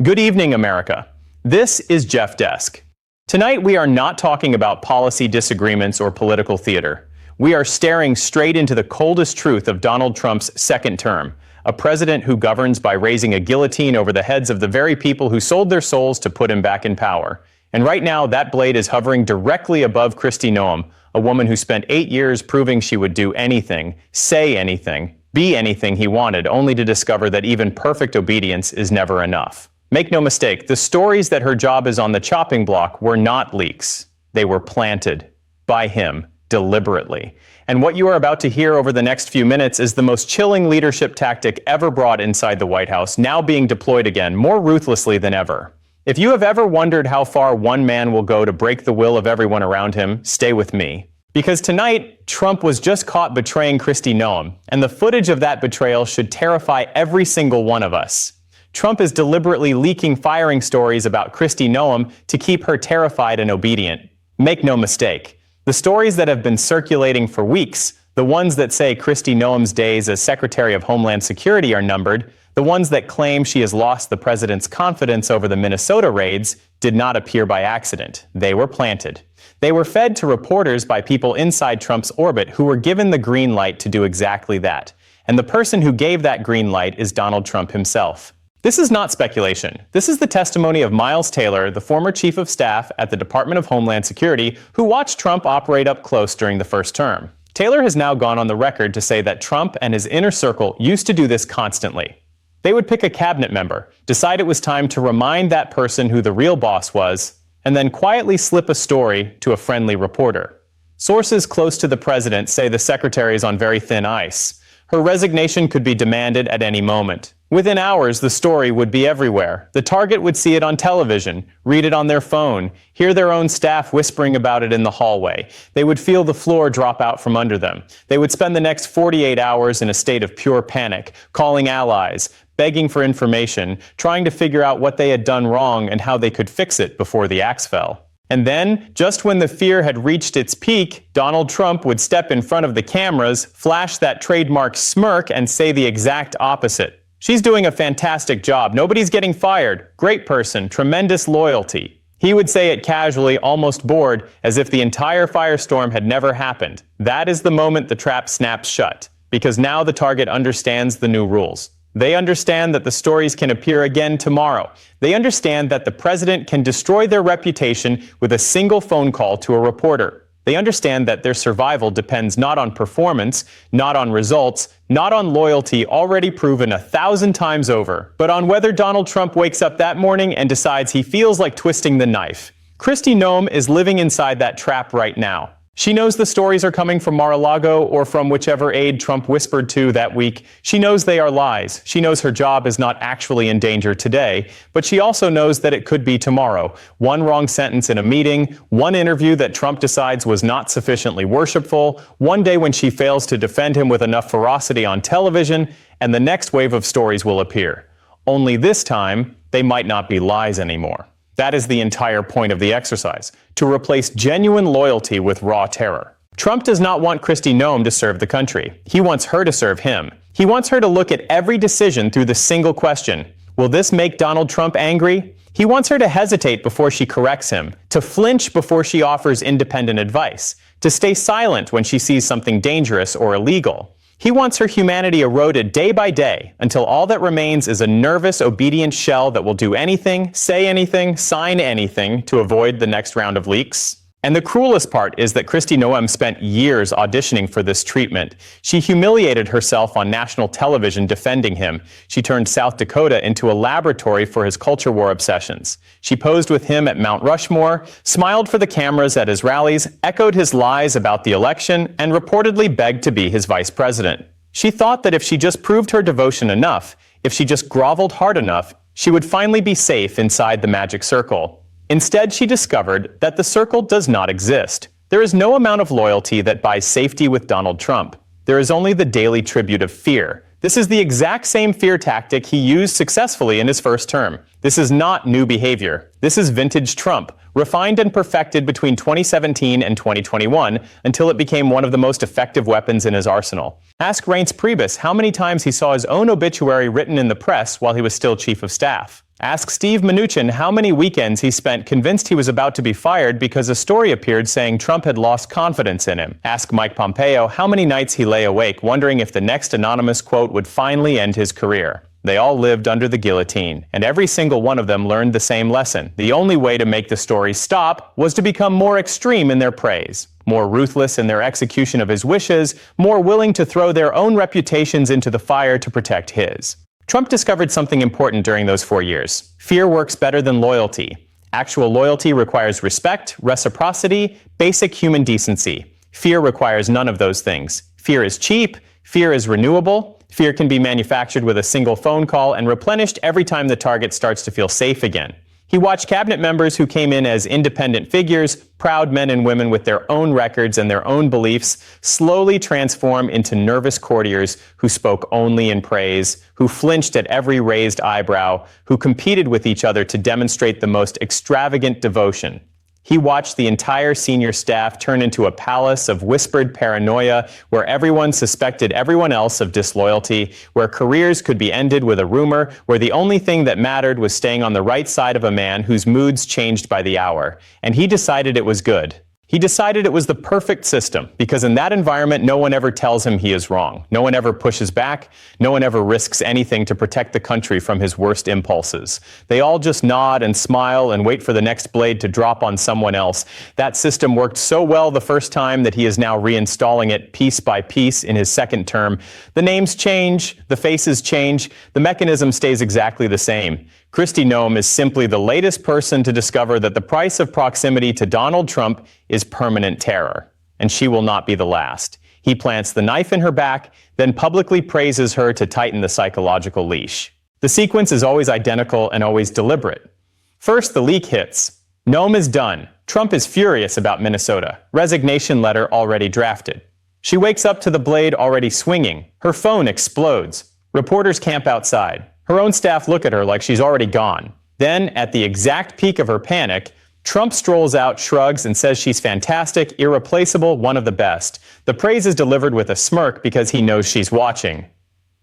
Good evening, America. This is Jeff Desk. Tonight, we are not talking about policy disagreements or political theater. We are staring straight into the coldest truth of Donald Trump's second term, a president who governs by raising a guillotine over the heads of the very people who sold their souls to put him back in power. And right now, that blade is hovering directly above Kristi Noem, a woman who spent 8 years proving she would do anything, say anything, be anything he wanted, only to discover that even perfect obedience is never enough. Make no mistake, the stories that her job is on the chopping block were not leaks. They were planted by him deliberately. And what you are about to hear over the next few minutes is the most chilling leadership tactic ever brought inside the White House, now being deployed again, more ruthlessly than ever. If you have ever wondered how far one man will go to break the will of everyone around him, stay with me. Because tonight, Trump was just caught betraying Kristi Noem, and the footage of that betrayal should terrify every single one of us. Trump is deliberately leaking firing stories about Kristi Noem to keep her terrified and obedient. Make no mistake, the stories that have been circulating for weeks, the ones that say Kristi Noem's days as Secretary of Homeland Security are numbered, the ones that claim she has lost the president's confidence over the Minnesota raids, did not appear by accident. They were planted. They were fed to reporters by people inside Trump's orbit who were given the green light to do exactly that. And the person who gave that green light is Donald Trump himself. This is not speculation. This is the testimony of Miles Taylor, the former chief of staff at the Department of Homeland Security, who watched Trump operate up close during the first term. Taylor has now gone on the record to say that Trump and his inner circle used to do this constantly. They would pick a cabinet member, decide it was time to remind that person who the real boss was, and then quietly slip a story to a friendly reporter. Sources close to the president say the secretary is on very thin ice. Her resignation could be demanded at any moment. Within hours, the story would be everywhere. The target would see it on television, read it on their phone, hear their own staff whispering about it in the hallway. They would feel the floor drop out from under them. They would spend the next 48 hours in a state of pure panic, calling allies, begging for information, trying to figure out what they had done wrong and how they could fix it before the axe fell. And then, just when the fear had reached its peak, Donald Trump would step in front of the cameras, flash that trademark smirk, and say the exact opposite. She's doing a fantastic job. Nobody's getting fired. Great person. Tremendous loyalty. He would say it casually, almost bored, as if the entire firestorm had never happened. That is the moment the trap snaps shut, because now the target understands the new rules. They understand that the stories can appear again tomorrow. They understand that the president can destroy their reputation with a single phone call to a reporter. They understand that their survival depends not on performance, not on results, not on loyalty already proven 1,000 times over, but on whether Donald Trump wakes up that morning and decides he feels like twisting the knife. Kristi Noem is living inside that trap right now. She knows the stories are coming from Mar-a-Lago or from whichever aide Trump whispered to that week. She knows they are lies. She knows her job is not actually in danger today, but she also knows that it could be tomorrow. One wrong sentence in a meeting, one interview that Trump decides was not sufficiently worshipful, one day when she fails to defend him with enough ferocity on television, and the next wave of stories will appear. Only this time, they might not be lies anymore. That is the entire point of the exercise, to replace genuine loyalty with raw terror. Trump does not want Kristi Noem to serve the country. He wants her to serve him. He wants her to look at every decision through the single question, will this make Donald Trump angry? He wants her to hesitate before she corrects him, to flinch before she offers independent advice, to stay silent when she sees something dangerous or illegal. He wants her humanity eroded day by day until all that remains is a nervous, obedient shell that will do anything, say anything, sign anything to avoid the next round of leaks. And the cruelest part is that Kristi Noem spent years auditioning for this treatment. She humiliated herself on national television defending him. She turned South Dakota into a laboratory for his culture war obsessions. She posed with him at Mount Rushmore, smiled for the cameras at his rallies, echoed his lies about the election, and reportedly begged to be his vice president. She thought that if she just proved her devotion enough, if she just groveled hard enough, she would finally be safe inside the magic circle. Instead, she discovered that the circle does not exist. There is no amount of loyalty that buys safety with Donald Trump. There is only the daily tribute of fear. This is the exact same fear tactic he used successfully in his first term. This is not new behavior. This is vintage Trump, refined and perfected between 2017 and 2021 until it became one of the most effective weapons in his arsenal. Ask Reince Priebus how many times he saw his own obituary written in the press while he was still chief of staff. Ask Steve Mnuchin how many weekends he spent convinced he was about to be fired because a story appeared saying Trump had lost confidence in him. Ask Mike Pompeo how many nights he lay awake wondering if the next anonymous quote would finally end his career. They all lived under the guillotine, and every single one of them learned the same lesson. The only way to make the story stop was to become more extreme in their praise, more ruthless in their execution of his wishes, more willing to throw their own reputations into the fire to protect his. Trump discovered something important during those 4 years. Fear works better than loyalty. Actual loyalty requires respect, reciprocity, basic human decency. Fear requires none of those things. Fear is cheap. Fear is renewable. Fear can be manufactured with a single phone call and replenished every time the target starts to feel safe again. He watched cabinet members who came in as independent figures, proud men and women with their own records and their own beliefs, slowly transform into nervous courtiers who spoke only in praise, who flinched at every raised eyebrow, who competed with each other to demonstrate the most extravagant devotion. He watched the entire senior staff turn into a palace of whispered paranoia where everyone suspected everyone else of disloyalty, where careers could be ended with a rumor, where the only thing that mattered was staying on the right side of a man whose moods changed by the hour. And he decided it was good. He decided it was the perfect system, because in that environment, no one ever tells him he is wrong. No one ever pushes back. No one ever risks anything to protect the country from his worst impulses. They all just nod and smile and wait for the next blade to drop on someone else. That system worked so well the first time that he is now reinstalling it piece by piece in his second term. The names change, the faces change, the mechanism stays exactly the same. Kristi Noem is simply the latest person to discover that the price of proximity to Donald Trump is permanent terror, and she will not be the last. He plants the knife in her back, then publicly praises her to tighten the psychological leash. The sequence is always identical and always deliberate. First, the leak hits. Noem is done. Trump is furious about Minnesota. Resignation letter already drafted. She wakes up to the blade already swinging. Her phone explodes. Reporters camp outside. Her own staff look at her like she's already gone. Then, at the exact peak of her panic, Trump strolls out, shrugs, and says she's fantastic, irreplaceable, one of the best. The praise is delivered with a smirk because he knows she's watching.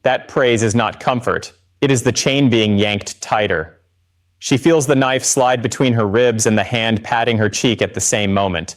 That praise is not comfort. It is the chain being yanked tighter. She feels the knife slide between her ribs and the hand patting her cheek at the same moment.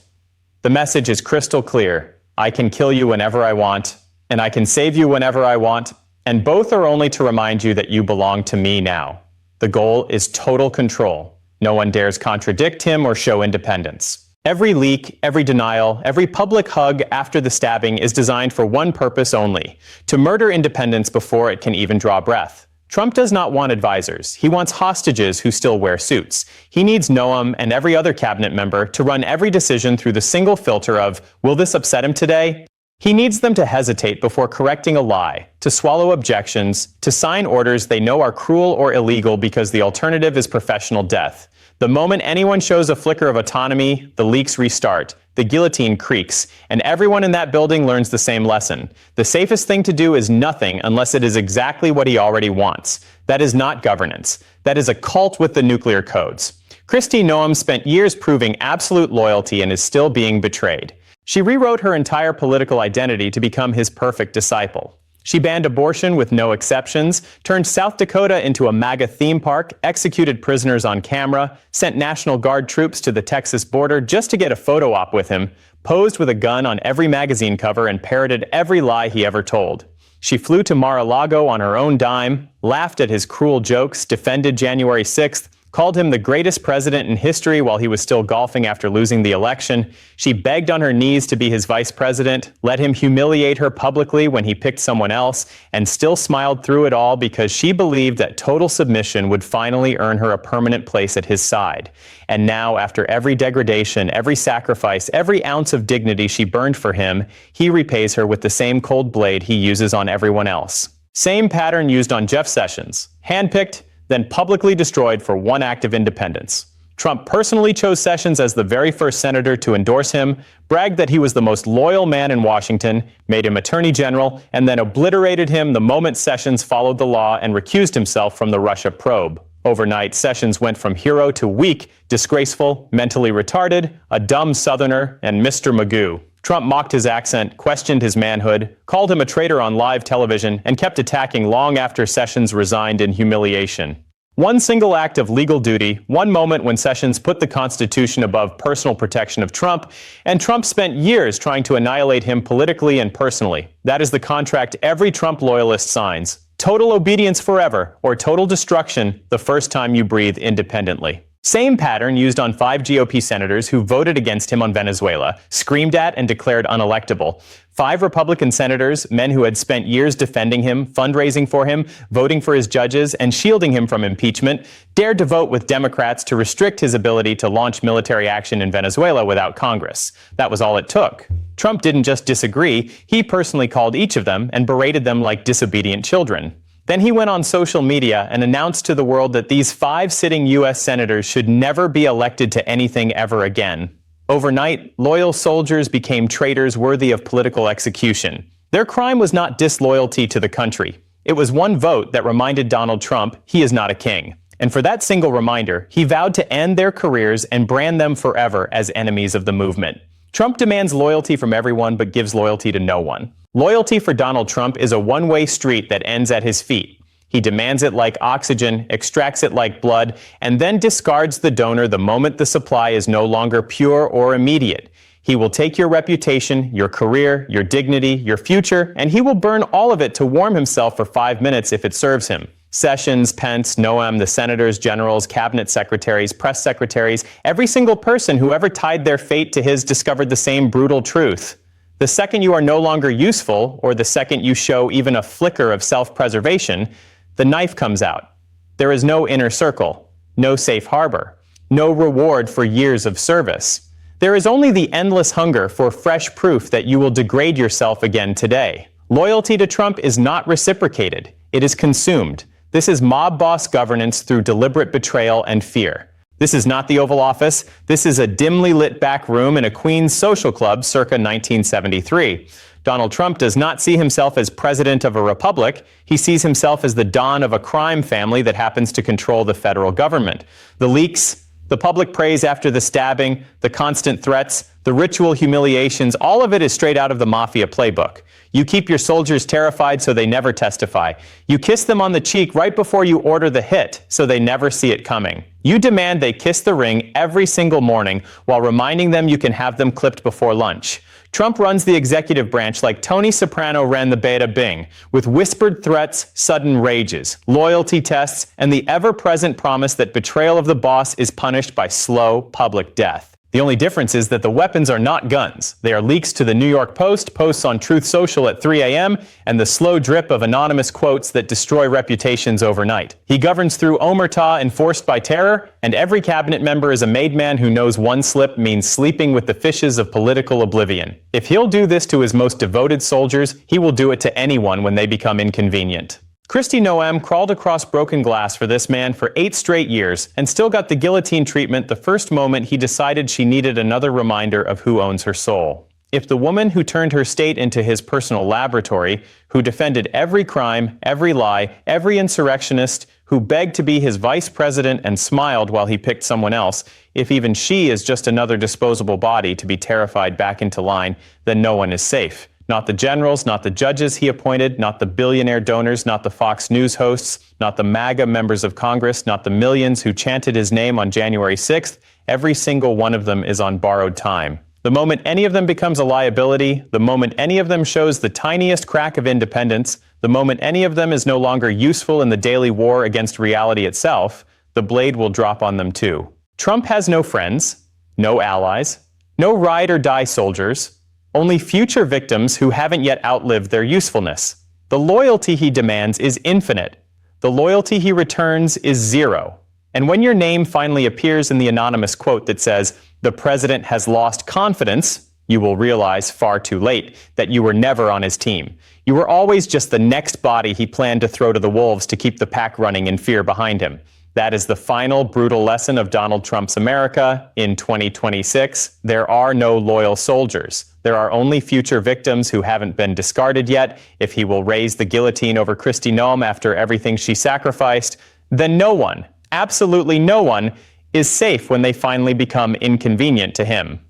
The message is crystal clear. I can kill you whenever I want, and I can save you whenever I want, and both are only to remind you that you belong to me now. The goal is total control. No one dares contradict him or show independence. Every leak, every denial, every public hug after the stabbing is designed for one purpose only: to murder independence before it can even draw breath. Trump does not want advisors. He wants hostages who still wear suits. He needs Noem and every other cabinet member to run every decision through the single filter of, will this upset him today? He needs them to hesitate before correcting a lie, to swallow objections, to sign orders they know are cruel or illegal because the alternative is professional death. The moment anyone shows a flicker of autonomy, the leaks restart, the guillotine creaks, and everyone in that building learns the same lesson. The safest thing to do is nothing unless it is exactly what he already wants. That is not governance. That is a cult with the nuclear codes. Kristi Noem spent years proving absolute loyalty and is still being betrayed. She rewrote her entire political identity to become his perfect disciple. She banned abortion with no exceptions, turned South Dakota into a MAGA theme park, executed prisoners on camera, sent National Guard troops to the Texas border just to get a photo op with him, posed with a gun on every magazine cover, and parroted every lie he ever told. She flew to Mar-a-Lago on her own dime, laughed at his cruel jokes, defended January 6th, called him the greatest president in history while he was still golfing after losing the election. She begged on her knees to be his vice president, let him humiliate her publicly when he picked someone else, and still smiled through it all because she believed that total submission would finally earn her a permanent place at his side. And now, after every degradation, every sacrifice, every ounce of dignity she burned for him, he repays her with the same cold blade he uses on everyone else. Same pattern used on Jeff Sessions. Handpicked, then publicly destroyed for one act of independence. Trump personally chose Sessions as the very first senator to endorse him, bragged that he was the most loyal man in Washington, made him attorney general, and then obliterated him the moment Sessions followed the law and recused himself from the Russia probe. Overnight, Sessions went from hero to weak, disgraceful, mentally retarded, a dumb Southerner, and Mr. Magoo. Trump mocked his accent, questioned his manhood, called him a traitor on live television, and kept attacking long after Sessions resigned in humiliation. One single act of legal duty, one moment when Sessions put the Constitution above personal protection of Trump, and Trump spent years trying to annihilate him politically and personally. That is the contract every Trump loyalist signs. Total obedience forever, or total destruction the first time you breathe independently. Same pattern used on 5 GOP senators who voted against him on Venezuela, screamed at and declared unelectable. 5 Republican senators, men who had spent years defending him, fundraising for him, voting for his judges, and shielding him from impeachment, dared to vote with Democrats to restrict his ability to launch military action in Venezuela without Congress. That was all it took. Trump didn't just disagree, he personally called each of them and berated them like disobedient children. Then he went on social media and announced to the world that these 5 sitting U.S. senators should never be elected to anything ever again. Overnight, loyal soldiers became traitors worthy of political execution. Their crime was not disloyalty to the country. It was one vote that reminded Donald Trump he is not a king. And for that single reminder, he vowed to end their careers and brand them forever as enemies of the movement. Trump demands loyalty from everyone but gives loyalty to no one. Loyalty for Donald Trump is a one-way street that ends at his feet. He demands it like oxygen, extracts it like blood, and then discards the donor the moment the supply is no longer pure or immediate. He will take your reputation, your career, your dignity, your future, and he will burn all of it to warm himself for 5 minutes if it serves him. Sessions, Pence, Noem, the senators, generals, cabinet secretaries, press secretaries, every single person who ever tied their fate to his discovered the same brutal truth. The second you are no longer useful, or the second you show even a flicker of self-preservation, the knife comes out. There is no inner circle, no safe harbor, no reward for years of service. There is only the endless hunger for fresh proof that you will degrade yourself again today. Loyalty to Trump is not reciprocated. It is consumed. This is mob boss governance through deliberate betrayal and fear. This is not the Oval Office. This is a dimly lit back room in a Queens social club circa 1973. Donald Trump does not see himself as president of a republic. He sees himself as the don of a crime family that happens to control the federal government. The leaks, the public praise after the stabbing, the constant threats, the ritual humiliations, all of it is straight out of the mafia playbook. You keep your soldiers terrified so they never testify. You kiss them on the cheek right before you order the hit so they never see it coming. You demand they kiss the ring every single morning while reminding them you can have them clipped before lunch. Trump runs the executive branch like Tony Soprano ran the Beta Bing, with whispered threats, sudden rages, loyalty tests, and the ever-present promise that betrayal of the boss is punished by slow public death. The only difference is that the weapons are not guns. They are leaks to the New York Post, posts on Truth Social at 3 a.m., and the slow drip of anonymous quotes that destroy reputations overnight. He governs through omerta enforced by terror, and every cabinet member is a made man who knows one slip means sleeping with the fishes of political oblivion. If he'll do this to his most devoted soldiers, he will do it to anyone when they become inconvenient. Kristi Noem crawled across broken glass for this man for 8 straight years and still got the guillotine treatment the first moment he decided she needed another reminder of who owns her soul. If the woman who turned her state into his personal laboratory, who defended every crime, every lie, every insurrectionist, who begged to be his vice president and smiled while he picked someone else, if even she is just another disposable body to be terrified back into line, then no one is safe. Not the generals, not the judges he appointed, not the billionaire donors, not the Fox News hosts, not the MAGA members of Congress, not the millions who chanted his name on January 6th. Every single one of them is on borrowed time. The moment any of them becomes a liability, the moment any of them shows the tiniest crack of independence, the moment any of them is no longer useful in the daily war against reality itself, the blade will drop on them too. Trump has no friends, no allies, no ride or die soldiers, only future victims who haven't yet outlived their usefulness. The loyalty he demands is infinite. The loyalty he returns is zero. And when your name finally appears in the anonymous quote that says, "The president has lost confidence," you will realize far too late that you were never on his team. You were always just the next body he planned to throw to the wolves to keep the pack running in fear behind him. That is the final brutal lesson of Donald Trump's America in 2026. There are no loyal soldiers. There are only future victims who haven't been discarded yet. If he will raise the guillotine over Kristi Noem after everything she sacrificed, then no one, absolutely no one, is safe when they finally become inconvenient to him.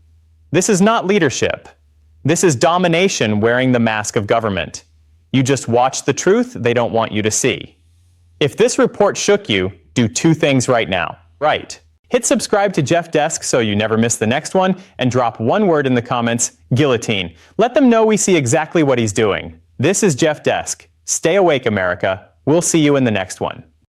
This is not leadership. This is domination wearing the mask of government. You just watch the truth they don't want you to see. If this report shook you, Do two things right now. Right. Hit subscribe to Jeff Desk so you never miss the next one, and drop one word in the comments, guillotine. Let them know we see exactly what he's doing. This is Jeff Desk. Stay awake, America. We'll see you in the next one.